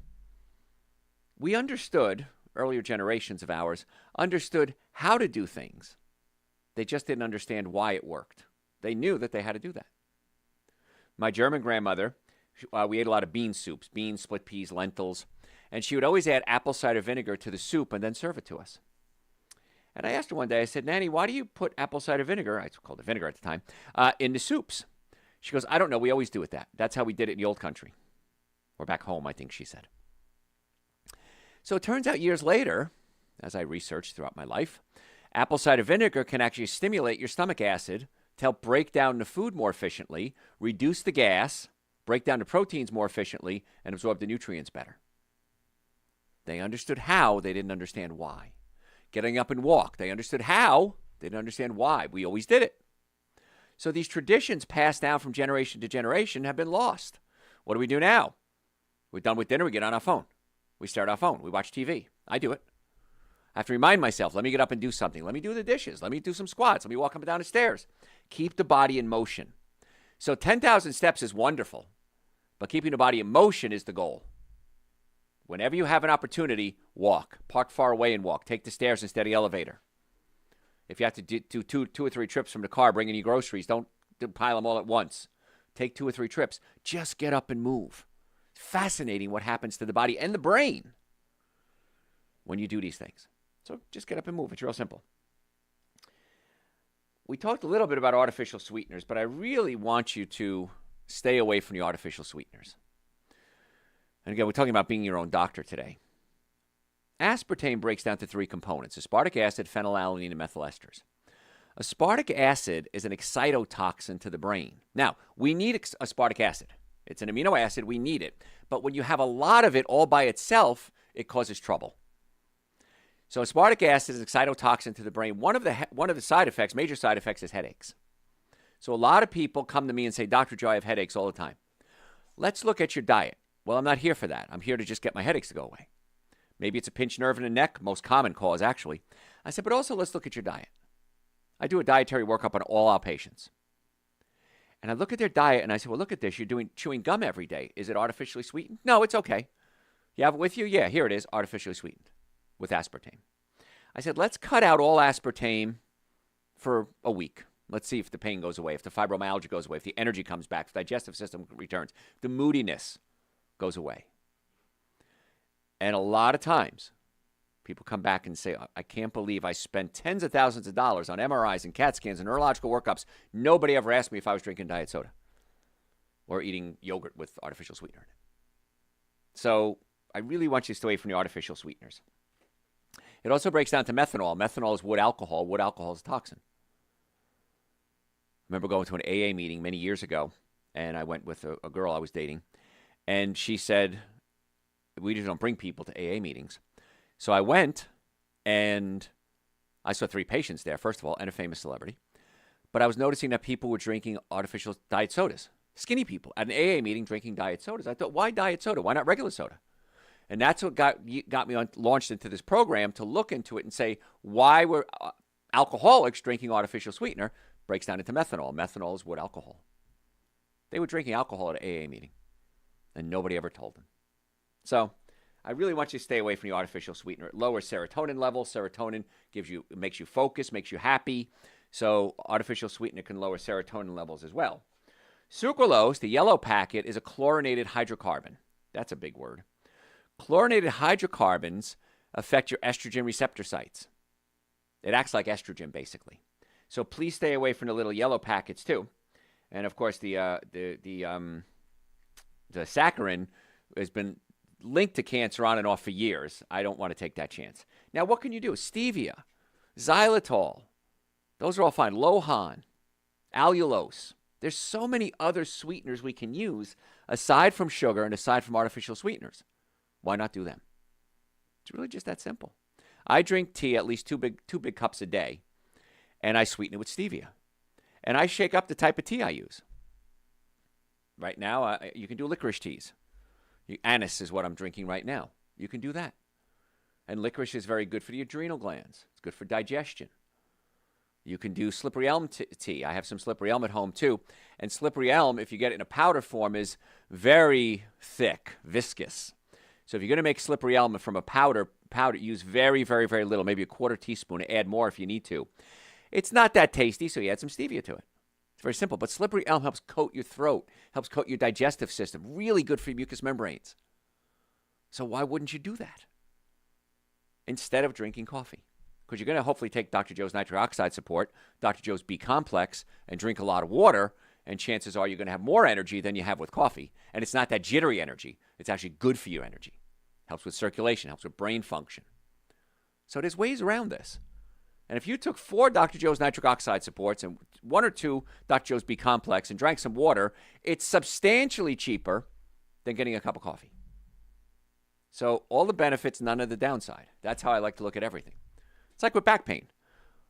we understood, earlier generations of ours, understood how to do things. They just didn't understand why it worked. They knew that they had to do that. My German grandmother We ate a lot of bean soups, beans, split peas, lentils. And she would always add apple cider vinegar to the soup and then serve it to us. And I asked her one day, I said, Nanny, why do you put apple cider vinegar, I called it vinegar at the time, in the soups? She goes, I don't know. We always do it that. That's how we did it in the old country. Or back home, I think she said. So it turns out years later, as I researched throughout my life, apple cider vinegar can actually stimulate your stomach acid to help break down the food more efficiently, reduce the gas, break down the proteins more efficiently, and absorb the nutrients better. They understood how, they didn't understand why. Getting up and walk, they understood how, they didn't understand why. We always did it. So these traditions passed down from generation to generation have been lost. What do we do now? We're done with dinner, we get on our phone. We stare at our phone, we watch TV. I do it. I have to remind myself, let me get up and do something. Let me do the dishes. Let me do some squats. Let me walk up and down the stairs. Keep the body in motion. So 10,000 steps is wonderful, but keeping the body in motion is the goal. Whenever you have an opportunity, walk. Park far away and walk. Take the stairs instead of the elevator. If you have to do two or three trips from the car bringing you groceries, don't pile them all at once. Take 2 or 3 trips. Just get up and move. It's fascinating what happens to the body and the brain when you do these things. So just get up and move. It's real simple. We talked a little bit about artificial sweeteners, but I really want you to stay away from the artificial sweeteners. And again, we're talking about being your own doctor today. Aspartame breaks down to 3 components: aspartic acid, phenylalanine, and methyl esters. Aspartic acid is an excitotoxin to the brain. Now, we need aspartic acid. It's an amino acid. We need it. But when you have a lot of it all by itself, it causes trouble. So aspartic acid is an excitotoxin to the brain. One of the side effects, major side effects, is headaches. So a lot of people come to me and say, Dr. Joe, I have headaches all the time. Let's look at your diet. Well, I'm not here for that. I'm here to just get my headaches to go away. Maybe it's a pinched nerve in the neck, most common cause, actually. I said, but also let's look at your diet. I do a dietary workup on all our patients. And I look at their diet and I say, well, look at this. You're chewing gum every day. Is it artificially sweetened? No, it's okay. You have it with you? Yeah, here it is, artificially sweetened with aspartame. I said, let's cut out all aspartame for a week. Let's see if the pain goes away, if the fibromyalgia goes away, if the energy comes back, if the digestive system returns, if the moodiness goes away. And a lot of times, people come back and say, I can't believe I spent tens of thousands of dollars on MRIs and CAT scans and neurological workups. Nobody ever asked me if I was drinking diet soda or eating yogurt with artificial sweetener in it. So I really want you to stay away from the artificial sweeteners. It also breaks down to methanol. Methanol is wood alcohol. Wood alcohol is a toxin. I remember going to an AA meeting many years ago, and I went with a girl I was dating, and she said, we just don't bring people to AA meetings. So I went, and I saw 3 patients there, first of all, and a famous celebrity. But I was noticing that people were drinking artificial diet sodas. Skinny people at an AA meeting drinking diet sodas. I thought, why diet soda? Why not regular soda? And that's what got me launched into this program to look into it and say, why were alcoholics drinking artificial sweetener? Breaks down into methanol. Methanol is wood alcohol. They were drinking alcohol at an AA meeting, and nobody ever told them. So I really want you to stay away from the artificial sweetener. It lowers serotonin levels. Serotonin makes you focus, makes you happy. So artificial sweetener can lower serotonin levels as well. Sucralose, the yellow packet, is a chlorinated hydrocarbon. That's a big word. Chlorinated hydrocarbons affect your estrogen receptor sites. It acts like estrogen, basically. So please stay away from the little yellow packets too. And of course, the saccharin has been linked to cancer on and off for years. I don't want to take that chance. Now, what can you do? Stevia, xylitol, those are all fine. Lohan, allulose. There's so many other sweeteners we can use aside from sugar and aside from artificial sweeteners. Why not do them? It's really just that simple. I drink tea, at least two big cups a day, and I sweeten it with stevia. And I shake up the type of tea I use. Right now, you can do licorice teas. Anise is what I'm drinking right now. You can do that. And licorice is very good for the adrenal glands. It's good for digestion. You can do slippery elm tea. I have some slippery elm at home too. And slippery elm, if you get it in a powder form, is very thick, viscous. So if you're going to make slippery elm from a powder, use very, very, very little, maybe a 1/4 teaspoon. Add more if you need to. It's not that tasty, so you add some stevia to it. very simple. But slippery elm helps coat your throat, helps coat your digestive system. Really good for your mucous membranes. So why wouldn't you do that instead of drinking coffee? Because you're going to hopefully take Dr. Joe's nitric oxide support, Dr. Joe's B complex, and drink a lot of water, and chances are you're going to have more energy than you have with coffee. And it's not that jittery energy. It's actually good for your energy. Helps with circulation, helps with brain function. So there's ways around this. And if you took 4 Dr. Joe's nitric oxide supports and 1 or 2 Dr. Joe's B complex and drank some water, it's substantially cheaper than getting a cup of coffee. So all the benefits, none of the downside. That's how I like to look at everything. It's like with back pain.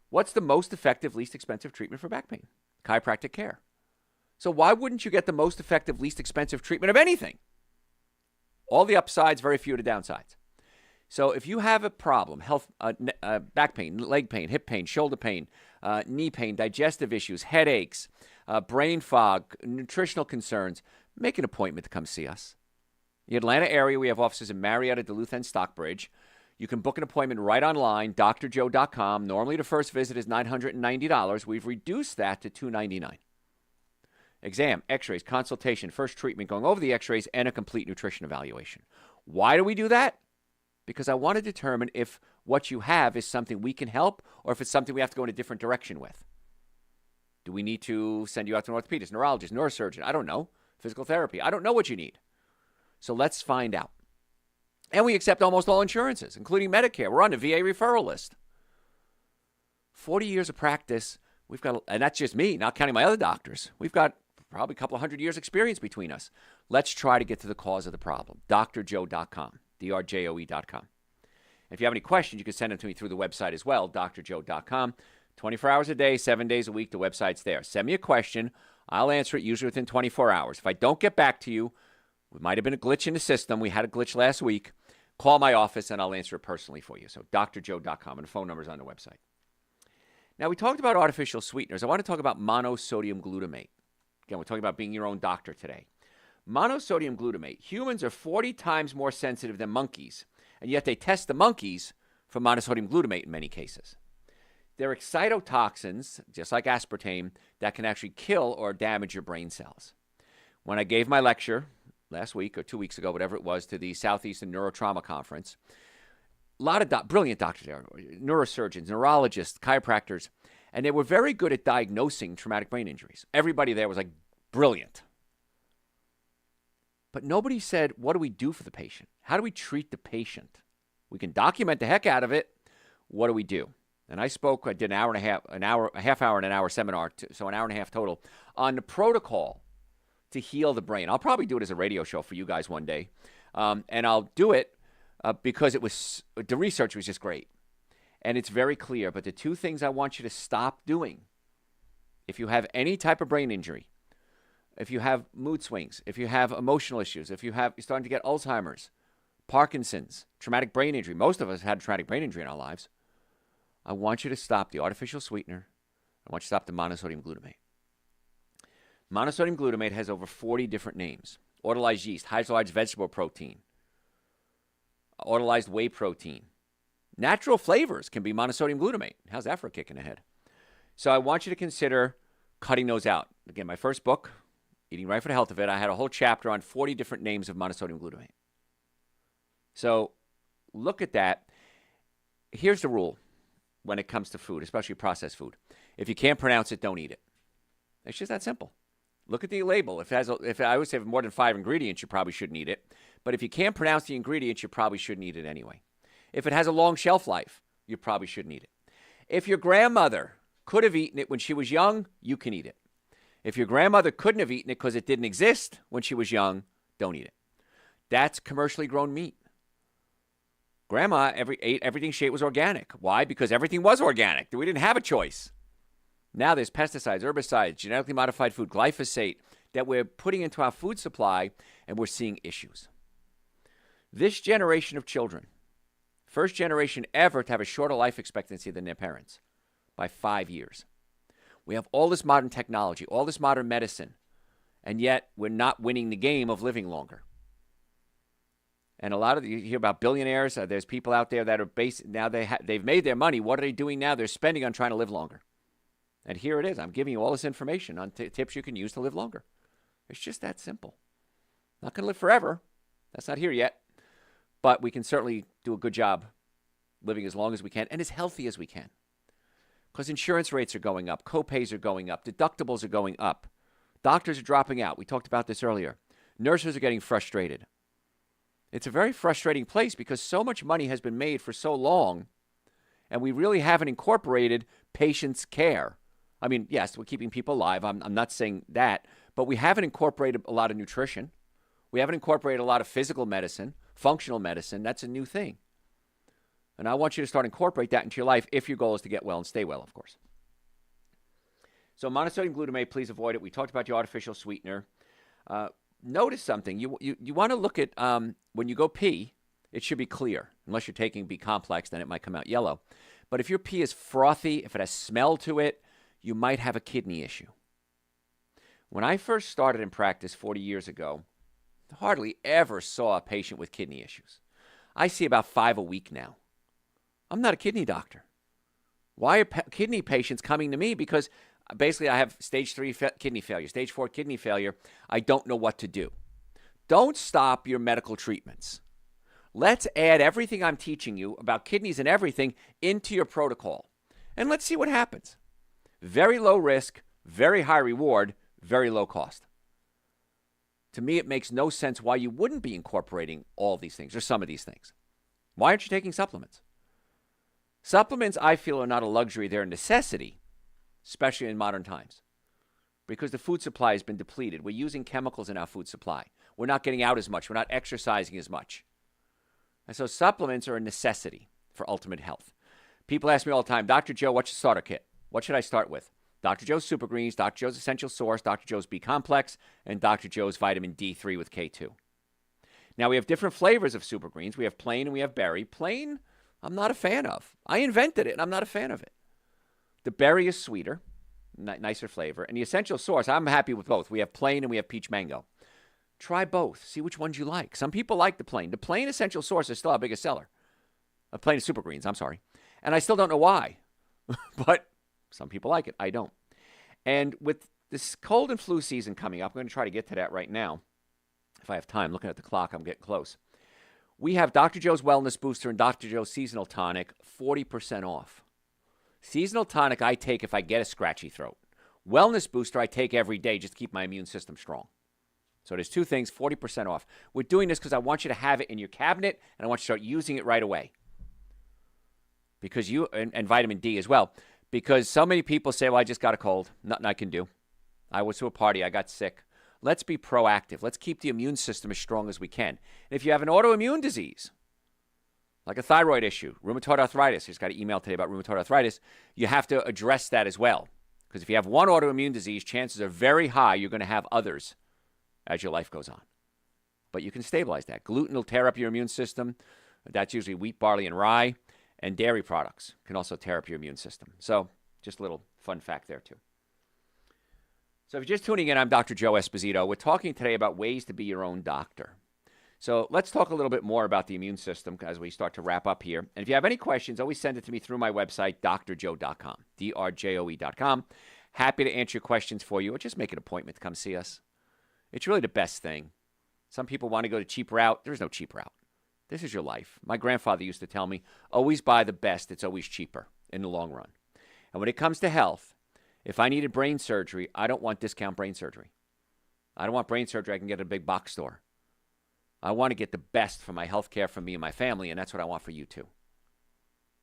What's the most effective, least expensive treatment for back pain? Chiropractic care. So why wouldn't you get the most effective, least expensive treatment of anything? All the upsides, very few of the downsides. So if you have a problem, back pain, leg pain, hip pain, shoulder pain, knee pain, digestive issues, headaches, brain fog, nutritional concerns, make an appointment to come see us. In the Atlanta area, we have offices in Marietta, Duluth, and Stockbridge. You can book an appointment right online, drjoe.com. Normally, the first visit is $990. We've reduced that to $299. Exam, x-rays, consultation, first treatment, going over the x-rays, and a complete nutrition evaluation. Why do we do that? Because I want to determine if what you have is something we can help or if it's something we have to go in a different direction with. Do we need to send you out to an orthopedist, neurologist, neurosurgeon? I don't know. Physical therapy. I don't know what you need. So let's find out. And we accept almost all insurances, including Medicare. We're on the VA referral list. 40 years of practice. We've got, and that's just me, not counting my other doctors. We've got probably a couple of 100 years experience between us. Let's try to get to the cause of the problem. drjoe.com, drjoe.com. If you have any questions, you can send them to me through the website as well, drjoe.com. 24 hours a day, 7 days a week, the website's there. Send me a question. I'll answer it usually within 24 hours. If I don't get back to you, it might have been a glitch in the system. We had a glitch last week. Call my office and I'll answer it personally for you. So drjoe.com, and the phone number's on the website. Now, we talked about artificial sweeteners. I want to talk about monosodium glutamate. Again, we're talking about being your own doctor today. Monosodium glutamate. Humans are 40 times more sensitive than monkeys, and yet they test the monkeys for monosodium glutamate in many cases. They're excitotoxins, just like aspartame, that can actually kill or damage your brain cells. When I gave my lecture last week or 2 weeks ago, whatever it was, to the Southeastern Neurotrauma Conference, a lot of brilliant doctors there, neurosurgeons, neurologists, chiropractors, and they were very good at diagnosing traumatic brain injuries. Everybody there was like brilliant. But nobody said, what do we do for the patient? How do we treat the patient? We can document the heck out of it. What do we do? And I did a half hour and an hour seminar, so an hour and a half total, on the protocol to heal the brain. I'll probably do it as a radio show for you guys one day. And I'll do it because the research was just great. And it's very clear. But the 2 things I want you to stop doing, if you have any type of brain injury, if you have mood swings, if you have emotional issues, if you're starting to get Alzheimer's, Parkinson's, traumatic brain injury, most of us had traumatic brain injury in our lives, I want you to stop the artificial sweetener. I want you to stop the monosodium glutamate. Monosodium glutamate has over 40 different names. Autolyzed yeast, hydrolyzed vegetable protein, autolyzed whey protein. Natural flavors can be monosodium glutamate. How's that for a kick in the head? So I want you to consider cutting those out. Again, my first book, Eating Right for the Health of It, I had a whole chapter on 40 different names of monosodium glutamate. So look at that. Here's the rule when it comes to food, especially processed food. If you can't pronounce it, don't eat it. It's just that simple. Look at the label. If I would say more than 5 ingredients, you probably shouldn't eat it. But if you can't pronounce the ingredients, you probably shouldn't eat it anyway. If it has a long shelf life, you probably shouldn't eat it. If your grandmother could have eaten it when she was young, you can eat it. If your grandmother couldn't have eaten it because it didn't exist when she was young, don't eat it. That's commercially grown meat. Grandma ate everything she ate was organic. Why? Because everything was organic. We didn't have a choice. Now there's pesticides, herbicides, genetically modified food, glyphosate that we're putting into our food supply, and we're seeing issues. This generation of children, first generation ever to have a shorter life expectancy than their parents by 5 years. We have all this modern technology, all this modern medicine, and yet we're not winning the game of living longer. And you hear about billionaires. There's people out there that are now they've made their money. What are they doing now? They're spending on trying to live longer. And here it is. I'm giving you all this information on tips you can use to live longer. It's just that simple. Not going to live forever. That's not here yet. But we can certainly do a good job living as long as we can and as healthy as we can. Because insurance rates are going up. Copays are going up. Deductibles are going up. Doctors are dropping out. We talked about this earlier. Nurses are getting frustrated. It's a very frustrating place because so much money has been made for so long, and we really haven't incorporated patients' care. I mean, yes, we're keeping people alive. I'm not saying that, but we haven't incorporated a lot of nutrition. We haven't incorporated a lot of physical medicine, functional medicine. That's a new thing. And I want you to start incorporate that into your life if your goal is to get well and stay well, of course. So monosodium glutamate, please avoid it. We talked about your artificial sweetener. Notice something. You want to look at when you go pee, it should be clear. Unless you're taking B complex, then it might come out yellow. But if your pee is frothy, if it has smell to it, you might have a kidney issue. When I first started in practice 40 years ago, I hardly ever saw a patient with kidney issues. I see about 5 a week now. I'm not a kidney doctor. Why are kidney patients coming to me? Because basically I have stage 3 kidney failure, stage 4 kidney failure. I don't know what to do. Don't stop your medical treatments. Let's add everything I'm teaching you about kidneys and everything into your protocol. And let's see what happens. Very low risk, very high reward, very low cost. To me, it makes no sense why you wouldn't be incorporating all these things or some of these things. Why aren't you taking supplements? Supplements, I feel, are not a luxury. They're a necessity, especially in modern times, because the food supply has been depleted. We're using chemicals in our food supply. We're not getting out as much. We're not exercising as much. And so supplements are a necessity for ultimate health. People ask me all the time, Dr. Joe, what's your starter kit? What should I start with? Dr. Joe's Super Greens, Dr. Joe's Essential Source, Dr. Joe's B Complex, and Dr. Joe's Vitamin D3 with K2. Now, we have different flavors of Super Greens. We have plain and we have berry. Plain, I'm not a fan of. I invented it, and I'm not a fan of it. The berry is sweeter, nicer flavor. And the Essential Source, I'm happy with both. We have plain and we have peach mango. Try both. See which ones you like. Some people like the plain. The plain Essential Source is still our biggest seller. Plain Super Greens, I'm sorry. And I still don't know why. But some people like it. I don't. And with this cold and flu season coming up, I'm going to try to get to that right now. If I have time. Looking at the clock, I'm getting close. We have Dr. Joe's Wellness Booster and Dr. Joe's Seasonal Tonic, 40% off. Seasonal Tonic I take if I get a scratchy throat. Wellness Booster I take every day just to keep my immune system strong. So there's two things, 40% off. We're doing this because I want you to have it in your cabinet, and I want you to start using it right away. Because you, and vitamin D as well. Because so many people say, well, I just got a cold. Nothing I can do. I was to a party. I got sick. Let's be proactive. Let's keep the immune system as strong as we can. And if you have an autoimmune disease, like a thyroid issue, rheumatoid arthritis, I just got an email today about rheumatoid arthritis, you have to address that as well. Because if you have one autoimmune disease, chances are very high you're going to have others as your life goes on. But you can stabilize that. Gluten will tear up your immune system. That's usually wheat, barley, and rye. And dairy products can also tear up your immune system. So just a little fun fact there, too. So if you're just tuning in, I'm Dr. Joe Esposito. We're talking today about ways to be your own doctor. So let's talk a little bit more about the immune system as we start to wrap up here. And if you have any questions, always send it to me through my website, drjoe.com, drjoe.com. Happy to answer your questions for you, or just make an appointment to come see us. It's really the best thing. Some people want to go the cheap route. There's no cheap route. This is your life. My grandfather used to tell me, always buy the best. It's always cheaper in the long run. And when it comes to health, if I needed brain surgery, I don't want discount brain surgery. I don't want brain surgery I can get at a big box store. I want to get the best for my health care for me and my family, and that's what I want for you too.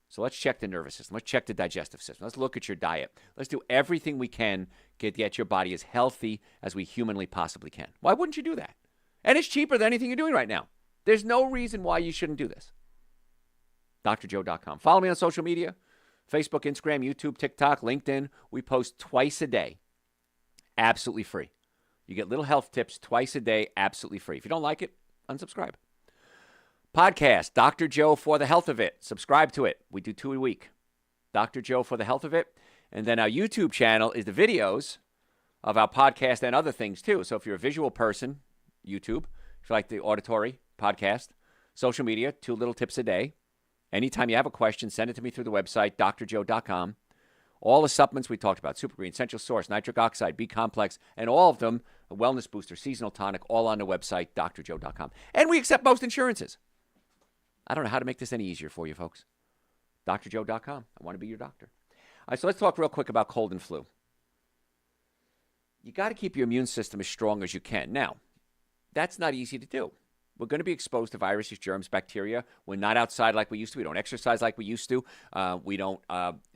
So let's check the nervous system. Let's check the digestive system. Let's look at your diet. Let's do everything we can to get your body as healthy as we humanly possibly can. Why wouldn't you do that? And it's cheaper than anything you're doing right now. There's no reason why you shouldn't do this. drjoe.com. Follow me on social media, Facebook, Instagram, YouTube, TikTok, LinkedIn. We post twice a day, absolutely free. You get little health tips twice a day, absolutely free. If you don't like it, unsubscribe. Podcast, Dr. Joe for the Health of It. Subscribe to it. We do 2 a week. Dr. Joe for the Health of It. And then our YouTube channel is the videos of our podcast and other things too. So if you're a visual person, YouTube. If you like the auditory, podcast. Social media, 2 little tips a day. Anytime you have a question, send it to me through the website, drjoe.com. All the supplements we talked about, Super Green, Essential Source, Nitric Oxide, B Complex, and all of them, a Wellness Booster, Seasonal Tonic, all on the website, drjoe.com. And we accept most insurances. I don't know how to make this any easier for you, folks. drjoe.com. I want to be your doctor. All right, so let's talk real quick about cold and flu. You got to keep your immune system as strong as you can. Now, that's not easy to do. We're going to be exposed to viruses, germs, bacteria. We're not outside like we used to. We don't exercise like we used to. We don't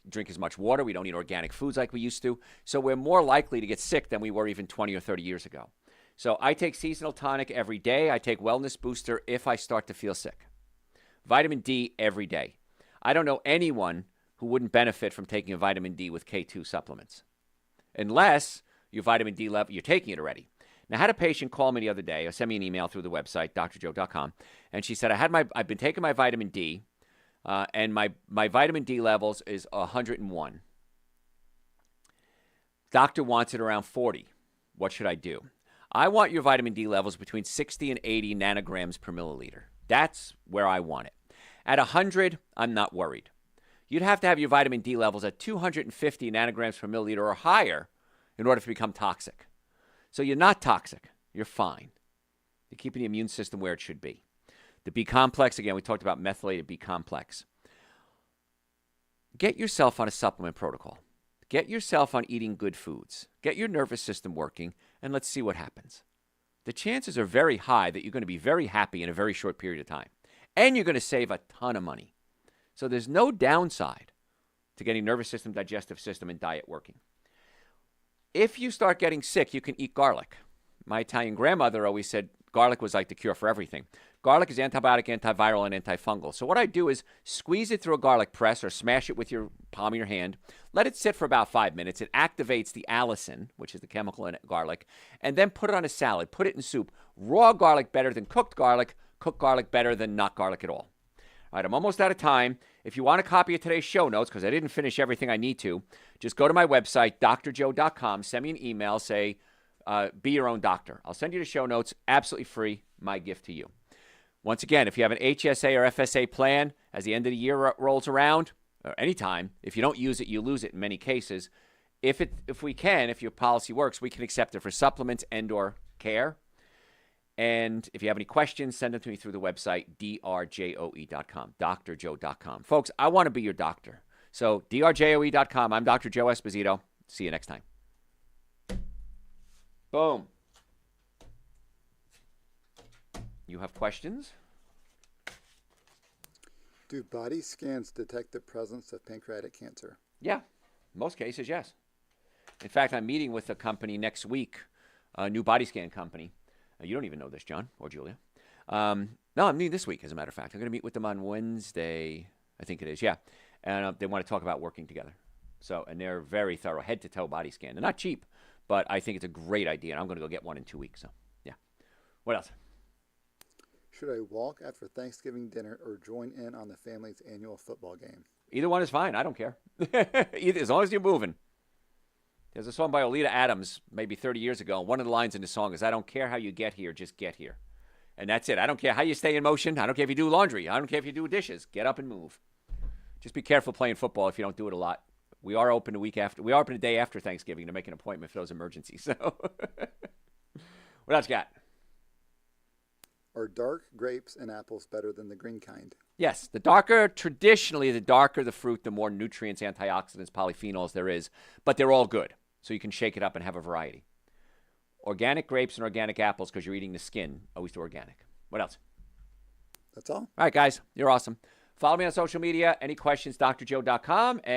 drink as much water. We don't eat organic foods like we used to. So we're more likely to get sick than we were even 20 or 30 years ago. So I take Seasonal Tonic every day. I take Wellness Booster if I start to feel sick. Vitamin D every day. I don't know anyone who wouldn't benefit from taking a vitamin D with K2 supplements. Unless your vitamin D level, you're taking it already. Now, I had a patient call me the other day or send me an email through the website, drjoe.com, and she said, I've been taking my vitamin D, and my vitamin D levels is 101. Doctor wants it around 40. What should I do? I want your vitamin D levels between 60 and 80 nanograms per milliliter. That's where I want it. At 100, I'm not worried. You'd have to have your vitamin D levels at 250 nanograms per milliliter or higher in order to become toxic. So you're not toxic. You're fine. You're keeping the immune system where it should be. The B complex, again, we talked about methylated B complex. Get yourself on a supplement protocol. Get yourself on eating good foods. Get your nervous system working, and let's see what happens. The chances are very high that you're going to be very happy in a very short period of time. And you're going to save a ton of money. So there's no downside to getting nervous system, digestive system, and diet working. If you start getting sick, you can eat garlic. My Italian grandmother always said garlic was like the cure for everything. Garlic is antibiotic, antiviral, and antifungal. So what I do is squeeze it through a garlic press or smash it with your palm of your hand. Let it sit for about 5 minutes. It activates the allicin, which is the chemical in garlic, and then put it on a salad. Put it in soup. Raw garlic better than cooked garlic. Cooked garlic better than not garlic at all. All right, I'm almost out of time. If you want a copy of today's show notes, because I didn't finish everything I need to, just go to my website, drjoe.com, send me an email, say, be your own doctor. I'll send you the show notes, absolutely free, my gift to you. Once again, if you have an HSA or FSA plan, as the end of the year rolls around, or anytime, if you don't use it, you lose it in many cases. If your policy works, we can accept it for supplements and or care. And if you have any questions, send them to me through the website, drjoe.com, drjoe.com. Folks, I want to be your doctor. So drjoe.com. I'm Dr. Joe Esposito. See you next time. Boom. You have questions? Do body scans detect the presence of pancreatic cancer? Yeah, most cases, yes. In fact, I'm meeting with a company next week, a new body scan company. You don't even know this, John or Julia. No, I'm meeting this week, as a matter of fact. I'm going to meet with them on Wednesday, I think it is, yeah. And they want to talk about working together. So, and they're very thorough, head-to-toe body scan. They're not cheap, but I think it's a great idea, and I'm going to go get one in 2 weeks. So, yeah. What else? Should I walk after Thanksgiving dinner or join in on the family's annual football game? Either one is fine. I don't care. Either, as long as you're moving. There's a song by Oleta Adams maybe 30 years ago. One of the lines in the song is, I don't care how you get here, just get here. And that's it. I don't care how you stay in motion. I don't care if you do laundry. I don't care if you do dishes. Get up and move. Just be careful playing football if you don't do it a lot. We are open the a day after Thanksgiving to make an appointment for those emergencies. So, what else you got? Are dark grapes and apples better than the green kind? Yes. Traditionally, the darker the fruit, the more nutrients, antioxidants, polyphenols there is. But they're all good. So you can shake it up and have a variety. Organic grapes and organic apples, because you're eating the skin. Always do organic. What else? That's all. All right, guys. You're awesome. Follow me on social media. Any questions, drjoe.com. And